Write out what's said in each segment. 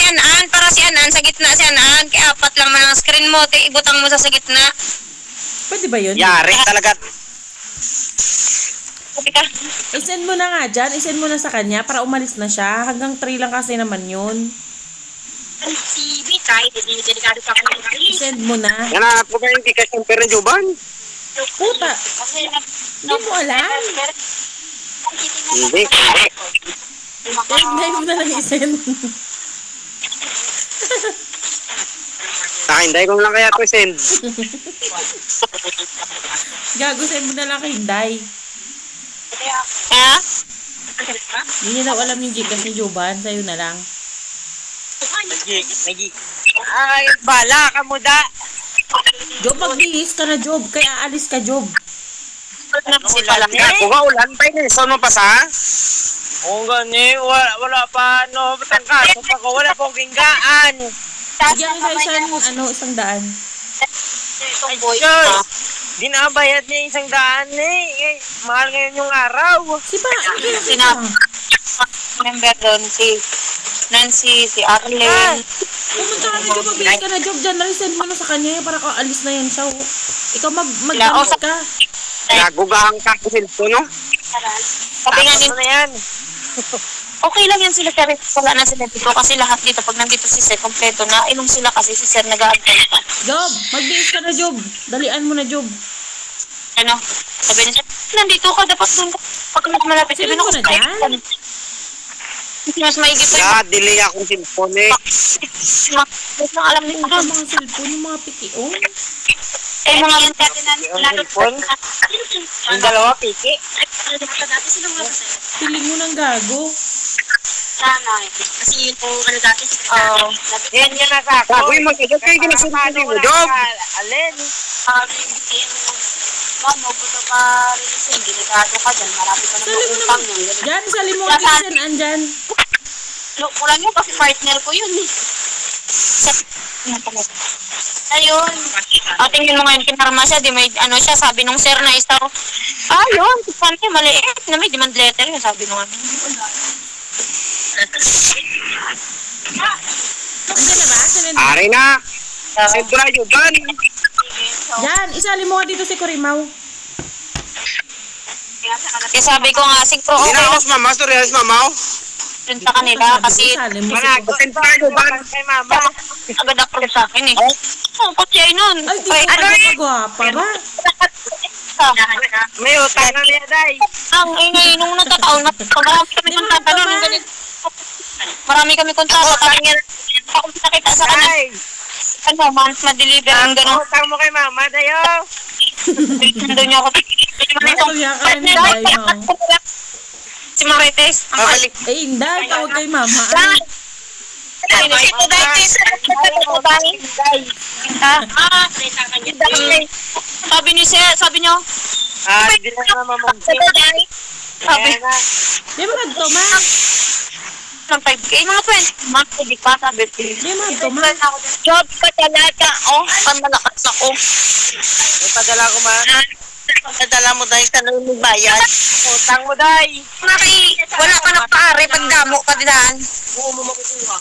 Anan, para si Anan, sa gitna si Anan, kaya apat lang man ang screen mo, ibutang mo sa gitna. Pwede ba yun? Yari talaga. Sabi ka, I-send mo na nga dyan. I-send mo na sa kanya para umalis na siya. Hanggang 3 lang kasi naman yun. si Bitay, delikado pa ako ng I-send mo na. Yan po ba yung tikas ng pera Juban? Puta. Hindi mo alam. Hindi. Hindi mo na lang i-send. Nakahinday ko lang kaya to send. Gago, send mo na lang kay Day. Ha? Hindi niya daw alam yung Gcash ni Joban. Sa'yo na lang. Ay, bala ka mo da. Job, magbihis ka na, Job. Kaya aalis ka, Job. Si Palang Ako nga ulan pa yun. Saan mo pa sa? O gani, wala pa, no, matangkaso pa ko, wala pong ginggaan. Bigyan kita isang daan. itong boy. Sure. Dinabayad niya isang daan eh. Mahal ngayon yung araw. Si pa, ano kaya Sinap. Member doon, si Nancy, si Arlene. Pumunta ka na, Job. Magbihis ka na, Job. Dyan, resend mo na sa kanya para ka alis na yan siya. Ikaw magdamit ka. Nagugahan ka sa cellphone, no? Sabi nga Ano na yan? okay lang yan sila, pero wala na sila dito kasi lahat dito, pag nandito si Sir, kompleto na, inom sila kasi si Sir nag-aantay pa. Job, magbihis ka na, Job. Dalian mo na, Job. Ano? Sabi niya, nandito ka, dapat doon ka. Pag malapit, sabi Sino ko, na dyan? mas maigit pa Ya, delay akong cellphone eh. mas nang alam nila Mga doon. mga cellphone, yung mga pikiong. Eh, mga yan dati na, lalo cellphone? Yung dalawa, piki. Piling mo ng gago. Kasi yun po, ano dati, oo. Yan yan nasa ako. Bago yung mag-edot kayo, ginasunod mo, Job. Alin? Ma'am, magbuto ka rin delikado ka dyan, marami ka Sali mo utang naman. yun. Diyan, sali mo ang kitchen, andyan. Kulang yun kasi partner ko yun eh. Ayun. Tingin mo ngayon, kinarma siya, di may, ano siya, sabi nung sir na isang, yun, sabi niya, maliit, na may demand letter yun, sabi nung ano. Andyan na ba? Saan na? Ari na. Send na Juban. Diyan, isali mo nga dito si Kurimaw. Kaya sabi ko nga, siguro Hindi okay na lang ako mama. Sorry, mama. dun sa kanila kasi Isali mo si Send na Juban. Kay mama. agad ako sa akin eh. Pati ay nun. Ay, di ko pa gwapa ba? May utang na niya, day. Ang ingay nung nagkataon, marami kami kontata nun. Marami kami kontata. Ako nakita sa kanila. Day. Ano, month ma-deliver ang gano'n. Utang mo kay mama, dayo. Doon niya ako. Masuya ka rin ni Day, no? Si Marites. Ang halik. Eh, Inday, tawag kay mama. Ito dahil sabi niyo siya, sabi niyo. Hindi na naman mo. Sabi Di ba nagtuma? ng 5K, mga 20 months, hindi pa, sabi. Di ba nagtuma? Job ka talaga, panmalakas ako. May padala ko man. Nadala mo dahil sa nung bayad. Utang mo, day. Wala ka na pare, pagdamo ka dinaan. Oo mo makukuha.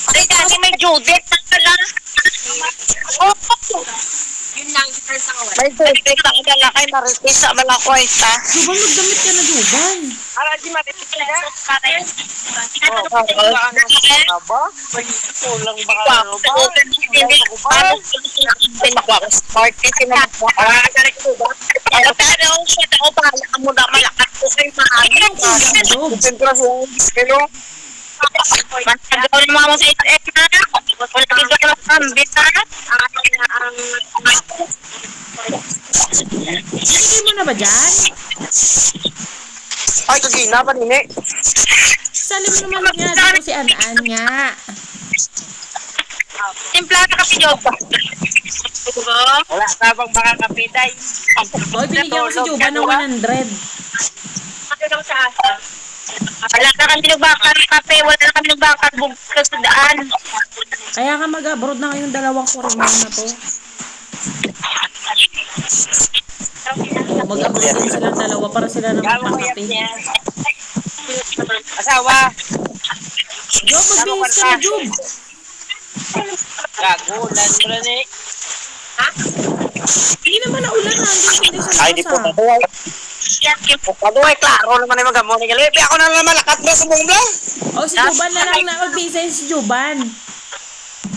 Ay, dati may Judith, nakala. Yun lang, may Judith, nakala kay Marites sa Malakwesta. Juban, magdamit ka na, Juban. Ara, di matipid na. Aba? Kulang ba ka ano ba? Party sila. Pero siya ako bahala ka muna malakas ko sa'yo Anong kulang, Job? Konsentrasyon. Hello? Magagawa ng mga sa ito na. Wala dito na kambit na. Hindi mo na ba dyan? Ay, kagina pa nini. Sali mo naman nga dito si An-An nga. Timplata kasi job. Wala ka bang makakapiday? Hoy, binigyan ko si Juban ng 100. Wala na kami nagbakar kape. Wala na kami nagbakar bugkas sa daan. Kaya nga mag-abroad na ngayong dalawang Kurimaw na to. Mag-abroad din silang dalawa para sila naman Gawang kaya makape. niya. Asawa. Job, magbihis ka na, Job. Gagulan mo lang eh. Hindi naman na ulan, hanggang kondisyon Ay, di po sa. mabuhay. Mabuhay, klaro naman yung magamon ng galipi. Ako na naman lakat na sa bungla. O, si Juban na lang na magbihis sa'yo si Juban.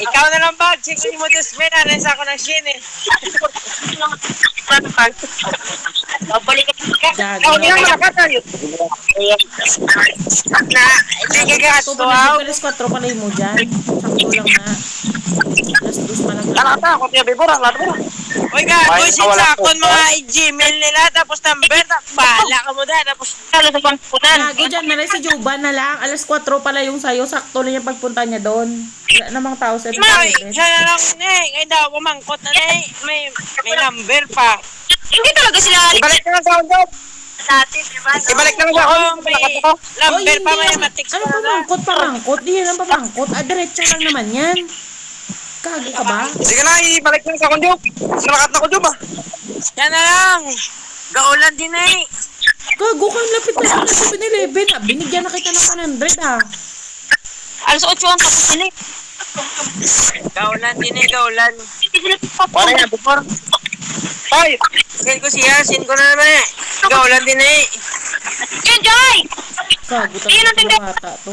Ikaw na lang bag. Sige mo this man. Alas ako ng shin eh. Babalik ka. Gago. Ako nilang malakat na yun. Na, hindi ka Ito gasto. pa na alas 4 pala mo dyan. Sakto lang na. Alas 2 pa lang na. Lakat na, ako tiya bibor. Ang lahat mo. Uy, gago. Sinsakon mga i-gmail nila. Tapos number. Bahala ka mo dahil. Tapos Kalo sa pangkunan. Gago dyan na lang si Juban na lang. Alas 4 pala yung sayo. Sakto lang yung pagpunta niya doon. Wala namang tao sa May, siya na lang eh. Ay daw, kumangkot na eh. May number pa. Hindi talaga sila Ibalik na lang sa akong job. dati, di ba? Ibalik na lang sa akong. Oo, may number pa. May matiks Ano pa na. pamangkot? Di yan ang pamangkot. Diretso lang naman yan. Gago ka ba? Sige na, ibalik na lang sa akong job. Lakat na ako job ah. Siya na lang. Gaulan din eh. Gago ka, lapit na sa 7-Eleven. Binigyan na kita ng 100 ah. Alas 8 ang tapos sila. Gaulan din eh, gaulan. Hindi sila Wala yan, before. Ay! Send ko siya, send ko na naman eh. Gaulan din eh. Yun, Joy! Gago Ayun ang talaga ng bata to.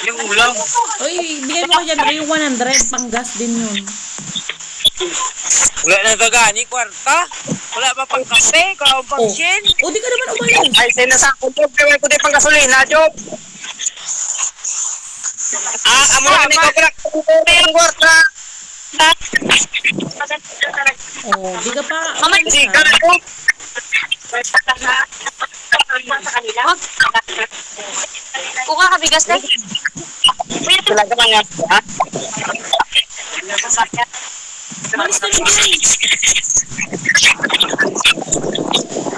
Yung ulam. Oy, bigyan mo ko dyan yung 100. Pang gas din yun. Wala na gagani, kwarta. Wala pa pang kape, kung pang Oh. shin. O, di ka naman umalis. Ay, sa'yo na sa akong job. Kaya ko din pang gasolina, job. Amo na kami kabrak. Ang kwarta. Oh, di ka pa umalis Hindi ka ha. na job. Kuha ka bigas na. Sila ka mga ha? Umalis ka na dyan.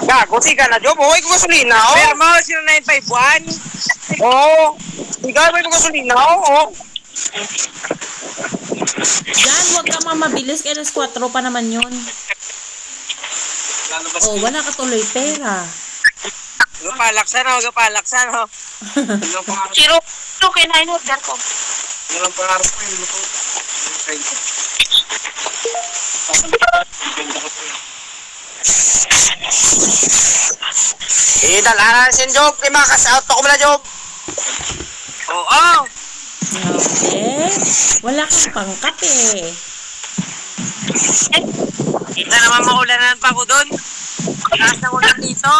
Gago, siga na job. Huwag ko gasolina, oh. Pero mo, 0951. Oo. Siga, huwag ko gasolina, oh. Dyan, huwag ka mamabilis. Kaya alas 4 pa naman yun. Oh, wala ka tuloy pera. Gapalaksan ho, gapalaksan ho. Siro, kaya na in-order ko. Walang pangarap ko yung luto. Dalanan sin job. Kaya makakas-out ako mula job. Oo. Okay. Wala kang pangkape. Ito naman maulanan pa ko doon. Taas na ulan dito.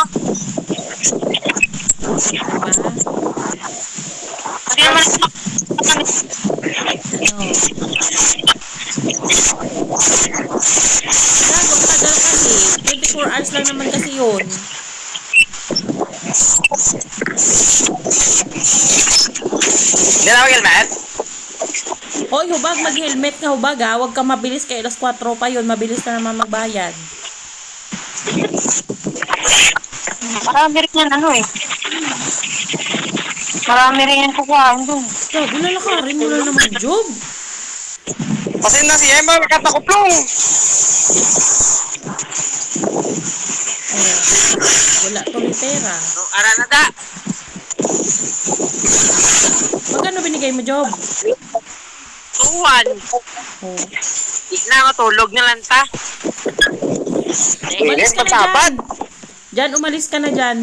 Diba? Hindi naman Ano? Gago, ang tagal kasi. 24 hours lang naman kasi yun. Hindi na mag-helmet. Hoy, hubag, mag-helmet ka, hubag ha. Huwag kang mabilis kay alas 4 pa yun. Mabilis na naman magbayad. marami rin yan ano eh. Marami rin yan kukuhaan doon. Gago, lalakarin mo na naman, Job. Kasi na si Emma, nagkatakuplong. Oh, wala tuloy pera. No, aranada. Magkano binigay mo, Job? Tuwan. Oh. Di na matulog na lang ta. Umalis ka na dyan. Dyan, umalis ka na dyan.